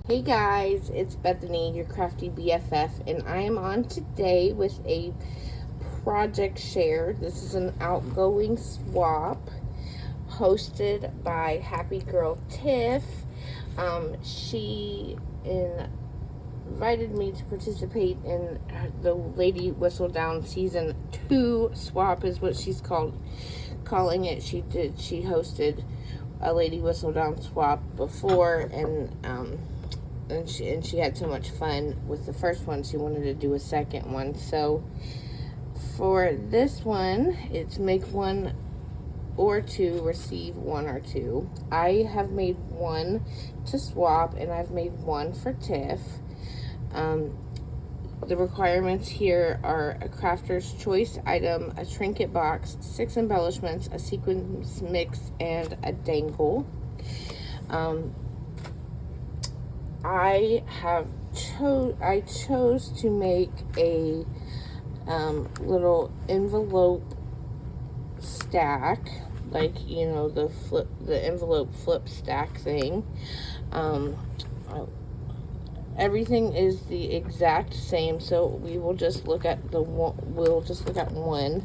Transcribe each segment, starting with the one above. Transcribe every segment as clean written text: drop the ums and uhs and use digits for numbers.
Hey guys, it's Bethany, your crafty BFF, and I am on today with a project share. This is an outgoing swap hosted by Happy Girl Tiff. She invited me to participate in the Lady Whistledown season 2 swap is what she's calling it. She hosted a Lady Whistledown swap before, and she had so much fun with the first one, she wanted to do a second one. So for this one, it's make one or two, receive one or two. I have made one to swap, and I've made one for Tiff. The requirements here are a crafter's choice item, a trinket box, 6 embellishments, a sequins mix, and a dangle. I chose to make a little envelope stack, like, you know, the envelope flip stack thing. Everything is the exact same, so we will just look at one.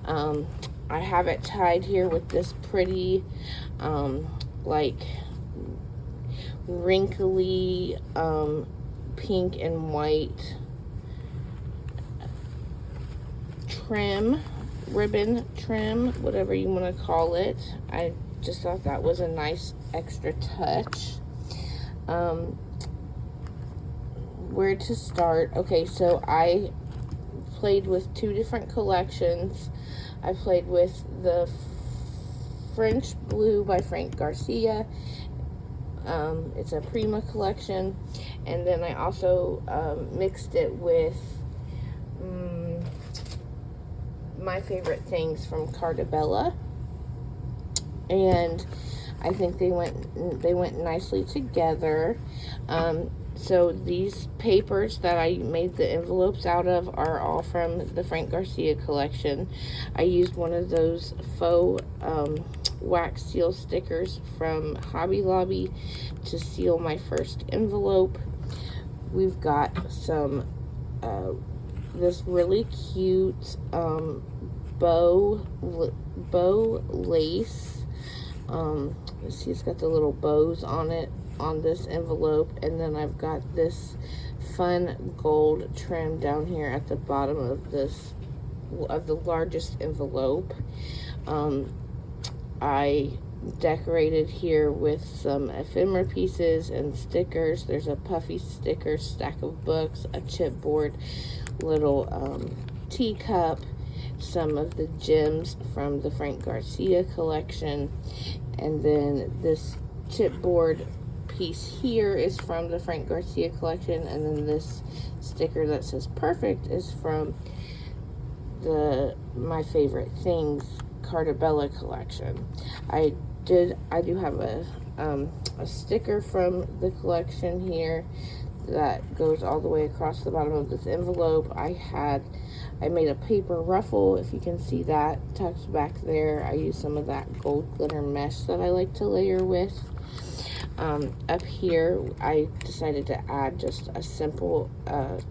I have it tied here with this pretty like wrinkly pink and white ribbon trim, whatever you want to call it. I just thought that was a nice extra touch. Where to start? Okay, so I played with 2 different collections. I played with the French Blue by Frank Garcia. It's a Prima collection, and then I also mixed it with My Favorite Things from Cartabella, and I think they went nicely together. So these papers that I made the envelopes out of are all from the Frank Garcia collection. I used one of those faux wax seal stickers from Hobby Lobby to seal my first envelope. We've got some this really cute bow lace. Let's see, it's got the little bows on it on this envelope, and then I've got this fun gold trim down here at the bottom of the largest envelope. I decorated here with some ephemera pieces and stickers. There's a puffy sticker, stack of books, a chipboard, little teacup, some of the gems from the Frank Garcia collection, and then this chipboard piece here is from the Frank Garcia collection, and then this sticker that says perfect is from the My Favorite Things Cartabella collection. I do have a sticker from the collection here that goes all the way across the bottom of this envelope. I made a paper ruffle, if you can see that tucked back there. I used some of that gold glitter mesh that I like to layer with. Up here, I decided to add just a simple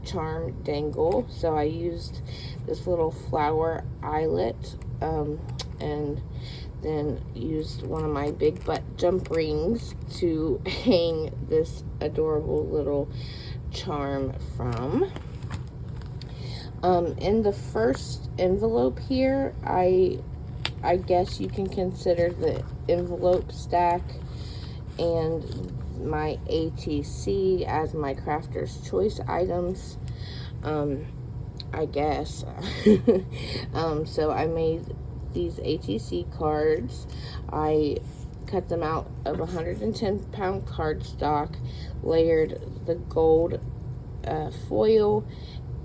charm dangle. So I used this little flower eyelet, and then used one of my big butt jump rings to hang this adorable little charm from. In the first envelope here, I guess you can consider the envelope stack and my ATC as my crafter's choice items, I guess. So I made these ATC cards. I cut them out of 110-pound cardstock, layered the gold foil,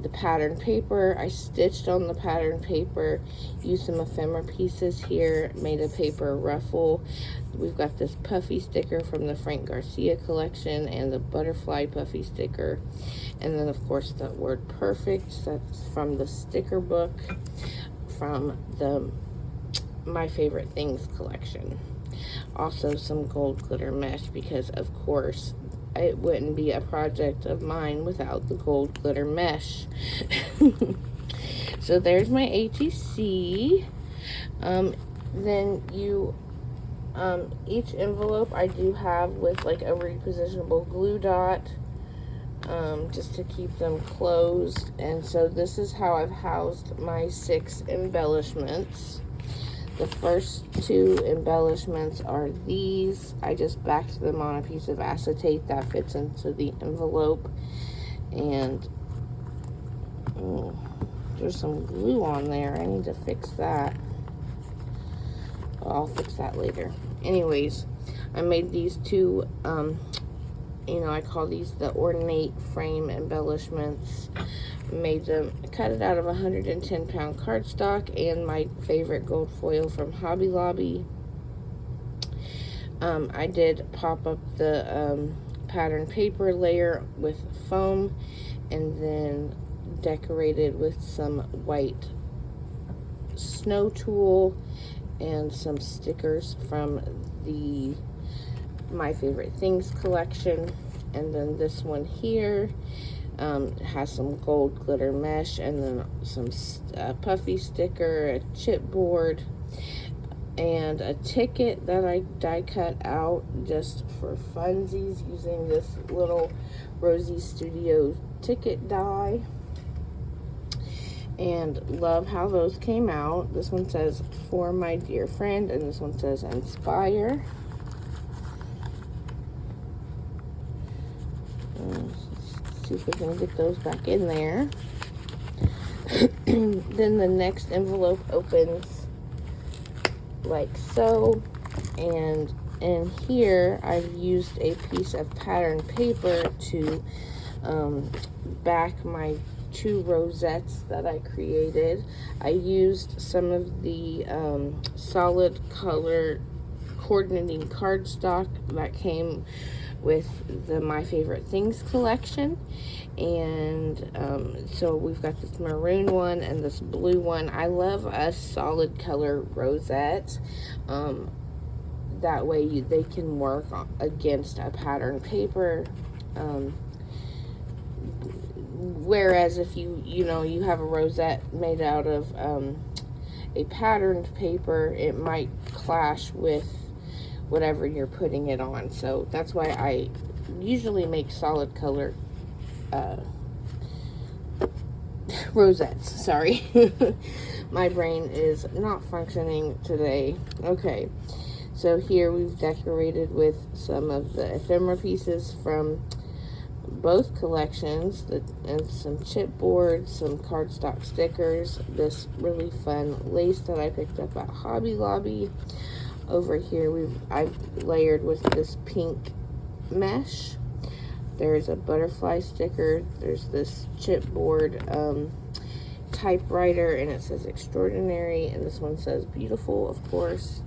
the pattern paper. I stitched on the pattern paper, used some ephemera pieces here, made a paper ruffle. We've got this puffy sticker from the Frank Garcia collection and the butterfly puffy sticker, and then of course the word perfect, that's from the sticker book from the My Favorite Things collection. Also some gold glitter mesh, because of course it wouldn't be a project of mine without the gold glitter mesh. So there's my HEC. Then you, each envelope I do have with like a repositionable glue dot, just to keep them closed. And so this is how I've housed my 6 embellishments. The first 2 embellishments are these. I just backed them on a piece of acetate that fits into the envelope. And there's some glue on there. I need to fix that. I'll fix that later. Anyways, I made these 2, I call these the ornate frame embellishments. Made them, cut it out of 110-pound cardstock and my favorite gold foil from Hobby Lobby. I did pop up the pattern paper layer with foam, and then decorated with some white snow tulle and some stickers from the My Favorite Things collection. And then this one here has some gold glitter mesh, and then some puffy sticker, a chipboard, and a ticket that I die cut out just for funsies using this little Rosie Studio ticket die. And love how those came out. This one says "For My Dear Friend," and this one says "Inspire." See if we can get those back in there. Then the next envelope opens like so, and in here I've used a piece of pattern paper to back my 2 rosettes that I created. I used some of the solid color coordinating cardstock that came with the My Favorite Things collection. And so we've got this maroon one and this blue one. I love a solid color rosette. That way they can work against a pattern paper. Whereas if you have a rosette made out of a patterned paper, it might clash with whatever you're putting it on. So that's why I usually make solid color rosettes. Sorry. My brain is not functioning today. Okay, so here we've decorated with some of the ephemera pieces from both collections, and some chipboard, some cardstock stickers, this really fun lace that I picked up at Hobby Lobby. Over here I've layered with this pink mesh. There's a butterfly sticker. There's this chipboard typewriter, and it says extraordinary, and this one says beautiful, of course.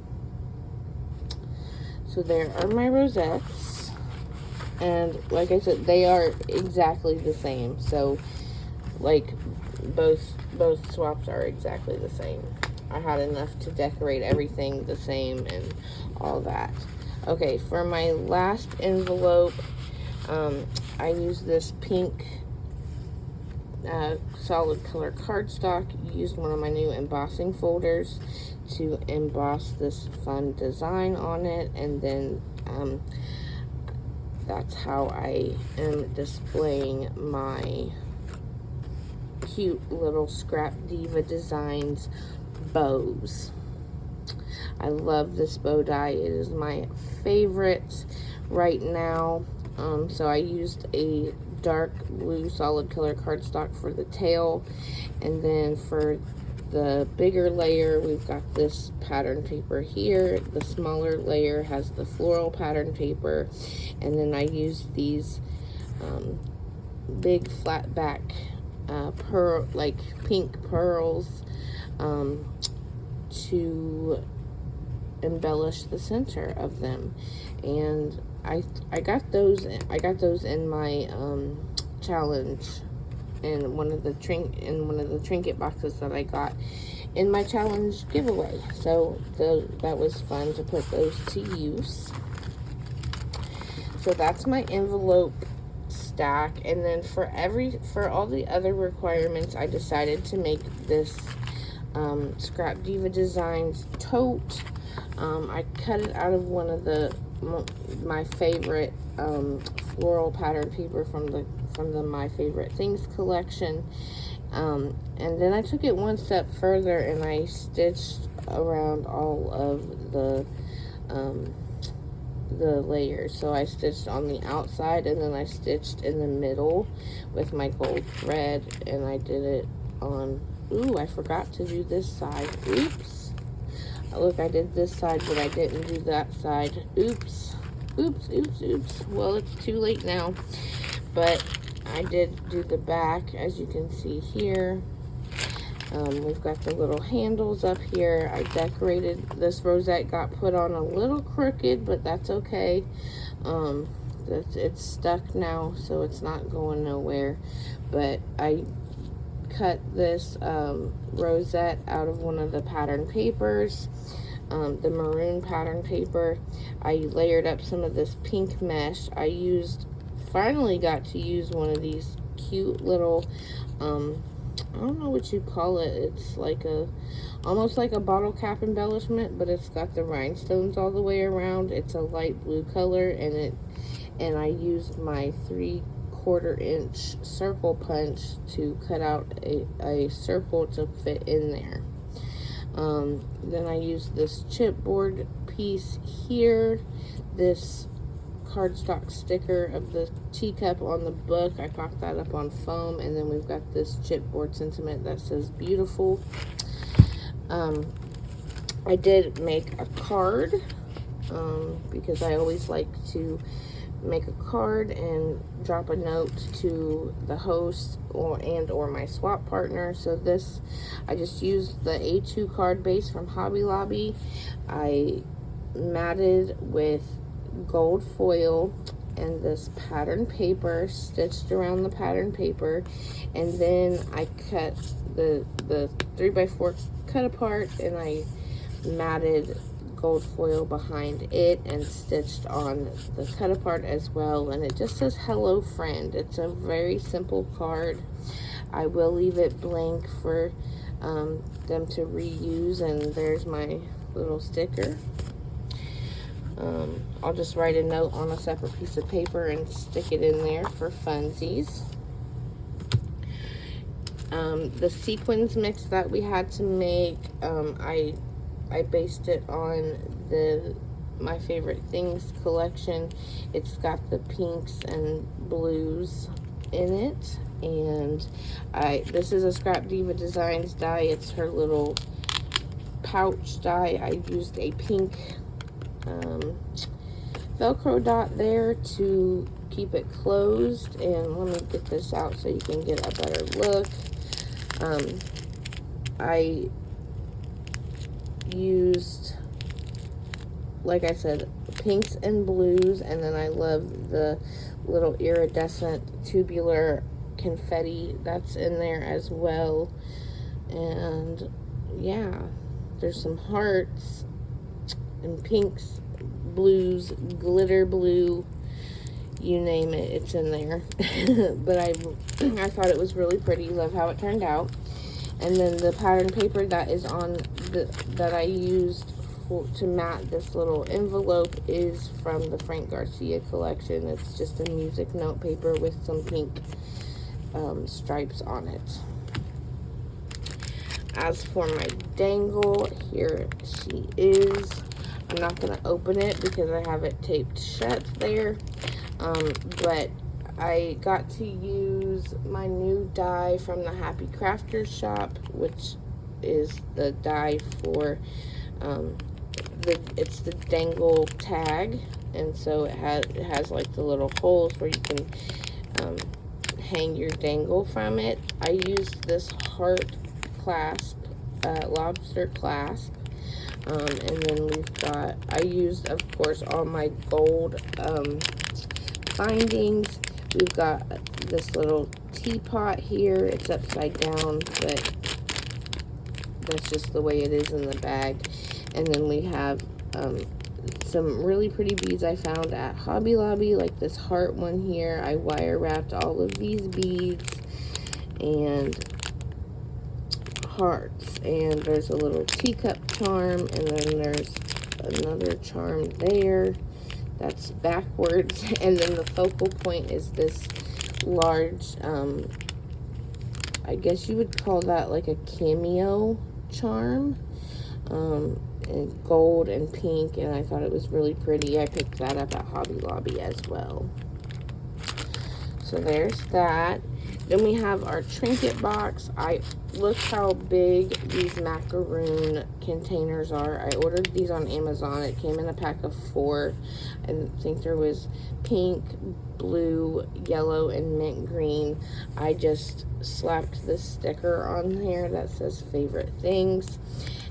So there are my rosettes, and like I said, they are exactly the same. So like both swaps are exactly the same. I had enough to decorate everything the same and all that. Okay, for my last envelope, I used this pink solid color cardstock. Used one of my new embossing folders to emboss this fun design on it, and then that's how I am displaying my cute little Scrap Diva Designs bows. I love this bow die. It is my favorite right now. So I used a dark blue solid color cardstock for the tail, and then for the bigger layer we've got this pattern paper here. The smaller layer has the floral pattern paper, and then I used these big flat back pearl, like pink pearls, to embellish the center of them. And I got those in my challenge, in one of the trinket boxes that I got in my challenge giveaway. So that was fun to put those to use. So that's my envelope stack. And then for all the other requirements, I decided to make this Scrap Diva Designs tote. I cut it out of one of my favorite floral pattern paper from the My Favorite Things collection. And then I took it one step further and I stitched around all of the layers. So I stitched on the outside and then I stitched in the middle with my gold thread, and I did it on, ooh, I forgot to do this side. Oops. Look, I did this side, but I didn't do that side. Oops. Oops, oops, oops. Well, it's too late now. But I did do the back, as you can see here. We've got the little handles up here. I decorated, this rosette got put on a little crooked, but that's okay. It's stuck now, so it's not going nowhere. But I cut this rosette out of one of the pattern papers, the maroon pattern paper. I layered up some of this pink mesh. Finally got to use one of these cute little, I don't know what you call it. It's like almost like a bottle cap embellishment, but it's got the rhinestones all the way around. It's a light blue color, and I used my 3/4 inch circle punch to cut out a circle to fit in there. Then I used this chipboard piece here, this cardstock sticker of the teacup on the book. I popped that up on foam, and then we've got this chipboard sentiment that says beautiful. I did make a card because I always like to make a card and drop a note to the host or my swap partner. So this, I just used the A2 card base from Hobby Lobby. I matted with gold foil and this pattern paper, stitched around the pattern paper, and then I cut the 3x4 cut apart, and I matted gold foil behind it and stitched on the cut apart as well. And it just says hello friend. It's a very simple card. I will leave it blank for them to reuse, and there's my little sticker. I'll just write a note on a separate piece of paper and stick it in there for funsies. The sequins mix that we had to make, I based it on the My Favorite Things collection. It's got the pinks and blues in it, and this is a Scrap Diva Designs die. It's her little pouch die. I used a pink Velcro dot there to keep it closed, and let me get this out so you can get a better look. I used, like I said, pinks and blues, and then I love the little iridescent tubular confetti that's in there as well. And yeah, there's some hearts and pinks, blues, glitter blue, you name it, it's in there. But I thought it was really pretty. Love how it turned out. And then the pattern paper that is on that I used to mat this little envelope is from the Frank Garcia collection. It's just a music note paper with some pink stripes on it. As for my dangle, here she is. I'm not going to open it because I have it taped shut there. But I got to use my new die from the Happy Crafters shop, which is the die for it's the dangle tag, and so it has like the little holes where you can hang your dangle from it. I used this heart clasp, lobster clasp, and then I used, of course, all my gold bindings. We've got this little teapot here. It's upside down, but that's just the way it is in the bag. And then we have some really pretty beads I found at Hobby Lobby, like this heart one here. I wire wrapped all of these beads and hearts, and there's a little teacup charm, and then there's another charm there that's backwards, and then the focal point is this large, I guess you would call that like a cameo charm, in gold and pink, and I thought it was really pretty. I picked that up at Hobby Lobby as well. So there's that. Then we have our trinket box. Look how big these macaroon containers are. I ordered these on Amazon. It came in a pack of 4. I think there was pink, blue, yellow, and mint green. I just slapped this sticker on here that says favorite things.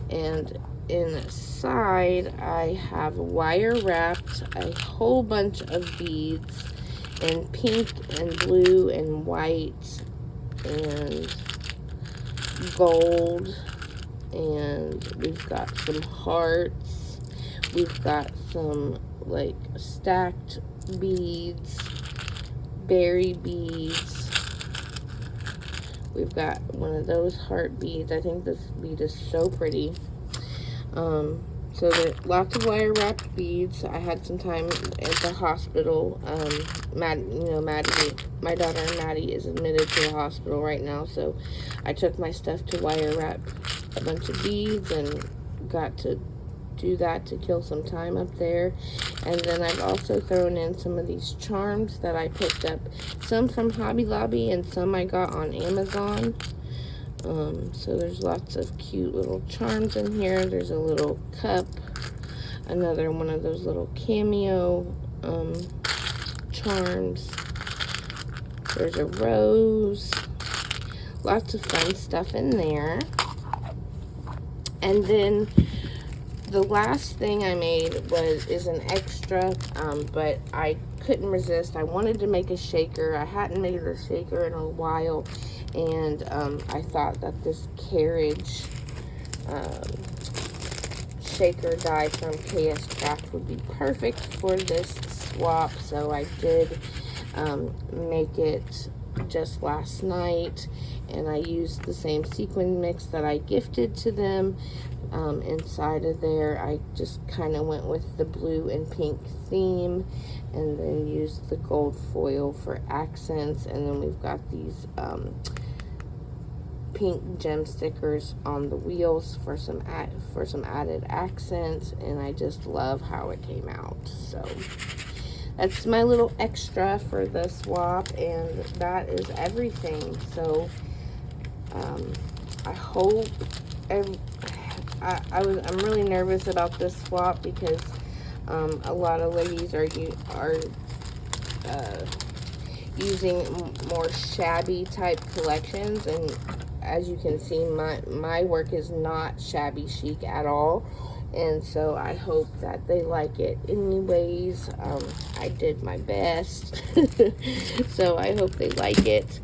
And inside, I have wire wrapped a whole bunch of beads in pink and blue and white and gold, and we've got some hearts, we've got some like stacked beads, berry beads, we've got one of those heart beads. I think this bead is so pretty. So there lots of wire wrapped beads. I had some time at the hospital. Maddie, my daughter Maddie, is admitted to the hospital right now, so I took my stuff to wire wrap a bunch of beads and got to do that to kill some time up there. And then I've also thrown in some of these charms that I picked up, some from Hobby Lobby and some I got on Amazon. So there's lots of cute little charms in here. There's a little cup, another one of those little cameo charms. There's a rose. Lots of fun stuff in there. And then the last thing I made is an extra, but I couldn't resist. I wanted to make a shaker. I hadn't made a shaker in a while, and I thought that this carriage shaker die from KS Craft would be perfect for this swap, so I did make it just last night, and I used the same sequin mix that I gifted to them. Inside of there, I just kind of went with the blue and pink theme, and then used the gold foil for accents, and then we've got these pink gem stickers on the wheels for some added accents, and I just love how it came out. So that's my little extra for the swap, and that is everything. So I hope I'm really nervous about this swap because a lot of ladies are using more shabby type collections, and as you can see, my work is not shabby chic at all, and so I hope that they like it anyways. I did my best. So I hope they like it,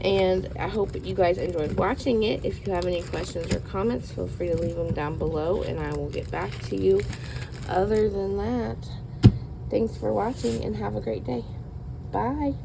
and I hope you guys enjoyed watching it. If you have any questions or comments, feel free to leave them down below, and I will get back to you. Other than that, thanks for watching, and have a great day. Bye.